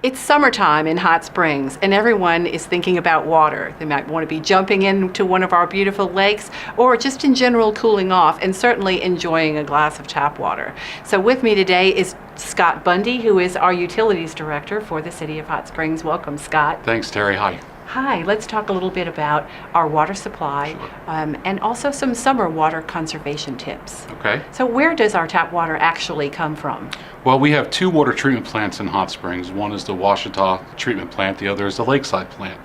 It's summertime in Hot Springs, and everyone is thinking about water. They might want to be jumping into one of our beautiful lakes, or just in general cooling off, and certainly enjoying a glass of tap water. So with me today is Scott Bundy, who is our Utilities Director for the City of Hot Springs. Welcome, Scott. Thanks, Terry. Hi. Hi, let's talk a little bit about our water supply and also some summer water conservation tips. Okay. So where does our tap water actually come from? Well, we have two water treatment plants in Hot Springs. One is the Ouachita treatment plant, the other is the Lakeside plant.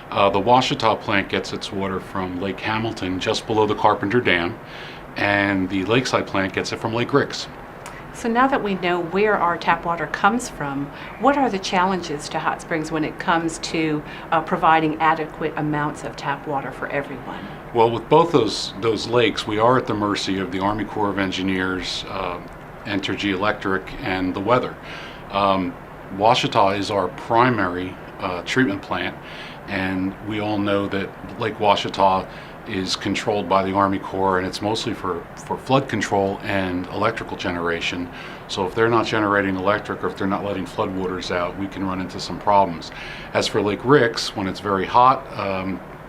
The Ouachita plant gets its water from Lake Hamilton, just below the Carpenter Dam, and the Lakeside plant gets it from Lake Ricks. So now that we know where our tap water comes from, what are the challenges to Hot Springs when it comes to providing adequate amounts of tap water for everyone? Well, with both those lakes, we are at the mercy of the Army Corps of Engineers, Entergy Electric, and the weather. Ouachita is our primary treatment plant, and we all know that Lake Ouachita is controlled by the Army Corps, and it's mostly for flood control and electrical generation. So if they're not generating electric, or if they're not letting floodwaters out, we can run into some problems. As for Lake Ricks, when it's very hot,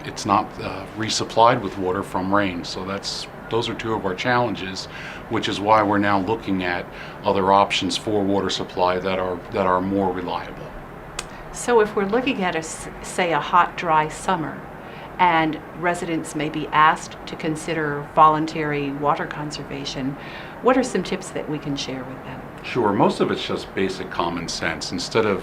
it's not resupplied with water from rain. So those are two of our challenges, which is why we're now looking at other options for water supply that are more reliable. So if we're looking at say a hot, dry summer, and residents may be asked to consider voluntary water conservation, what are some tips that we can share with them? Sure, most of it's just basic common sense. Instead of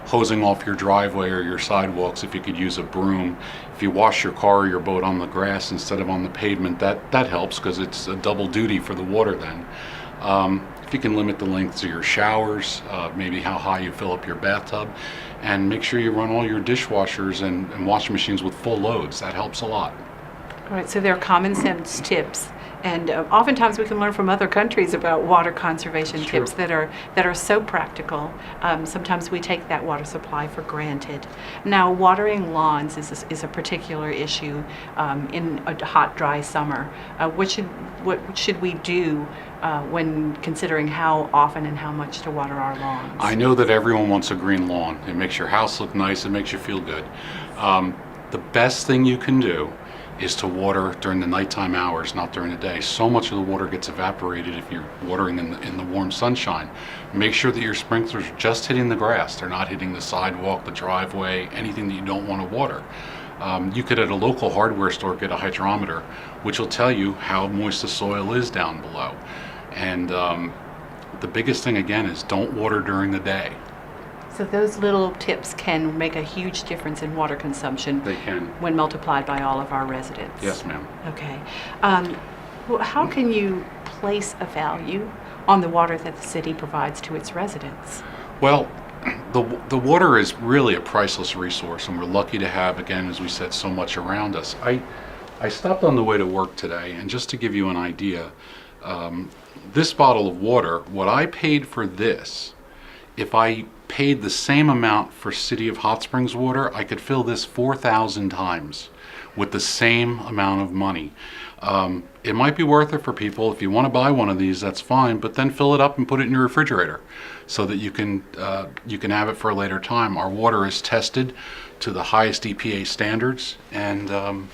hosing off your driveway or your sidewalks, if you could use a broom. If you wash your car or your boat on the grass instead of on the pavement, that helps, because it's a double duty for the water then. If you can limit the lengths of your showers, maybe how high you fill up your bathtub, and make sure you run all your dishwashers and washing machines with full loads. That helps a lot. All right, so there are common sense tips, and oftentimes we can learn from other countries about water conservation tips that are so practical. Sometimes we take that water supply for granted. Now, watering lawns is a particular issue in a hot, dry summer. What should we do when considering how often and how much to water our lawns? I know that everyone wants a green lawn. It makes your house look nice. It makes you feel good. The best thing you can do is to water during the nighttime hours, not during the day. So much of the water gets evaporated if you're watering in the warm sunshine. Make sure that your sprinklers are just hitting the grass. They're not hitting the sidewalk, the driveway, anything that you don't want to water. You could, at a local hardware store, get a hydrometer, which will tell you how moist the soil is down below. And the biggest thing, again, is don't water during the day. So those little tips can make a huge difference in water consumption. They can. When multiplied by all of our residents. Yes, ma'am. Okay. Well, how can you place a value on the water that the city provides to its residents? Well, the water is really a priceless resource, and we're lucky to have, again, as we said, so much around us. I stopped on the way to work today, and just to give you an idea, this bottle of water, what I paid for this, if I paid the same amount for City of Hot Springs water, I could fill this 4,000 times with the same amount of money. It might be worth it for people. If you want to buy one of these, that's fine, but then fill it up and put it in your refrigerator so that you can have it for a later time. Our water is tested to the highest EPA standards, and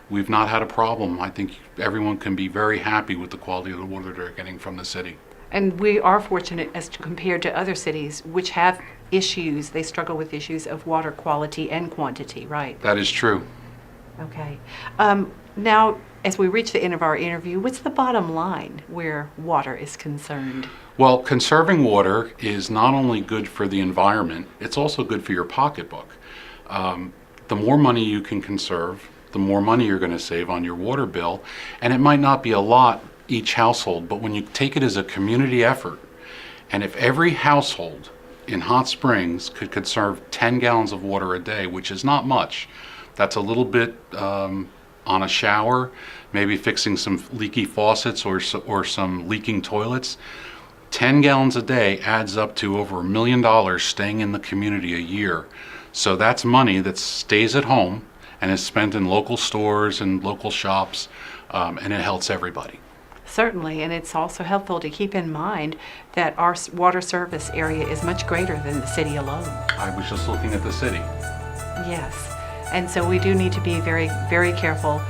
we've not had a problem. I think everyone can be very happy with the quality of the water they're getting from the city. And we are fortunate as compared to other cities which have issues. They struggle with issues of water quality and quantity, right? That is true. Okay. Now, as we reach the end of our interview, what's the bottom line where water is concerned? Well, conserving water is not only good for the environment, it's also good for your pocketbook. The more money you can conserve, the more money you're going to save on your water bill, and it might not be a lot each household, but when you take it as a community effort, and if every household in Hot Springs could conserve 10 gallons of water a day, which is not much, that's a little bit on a shower, maybe fixing some leaky faucets or some leaking toilets. 10 gallons a day adds up to over $1 million staying in the community a year. So that's money that stays at home and is spent in local stores and local shops, and it helps everybody. Certainly, and it's also helpful to keep in mind that our water service area is much greater than the city alone. I was just looking at the city. Yes, and so we do need to be very, very careful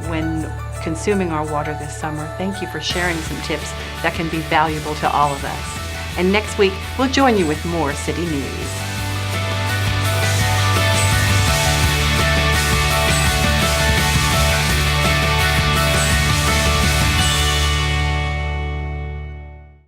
when consuming our water this summer. Thank you for sharing some tips that can be valuable to all of us. And next week, we'll join you with more city news.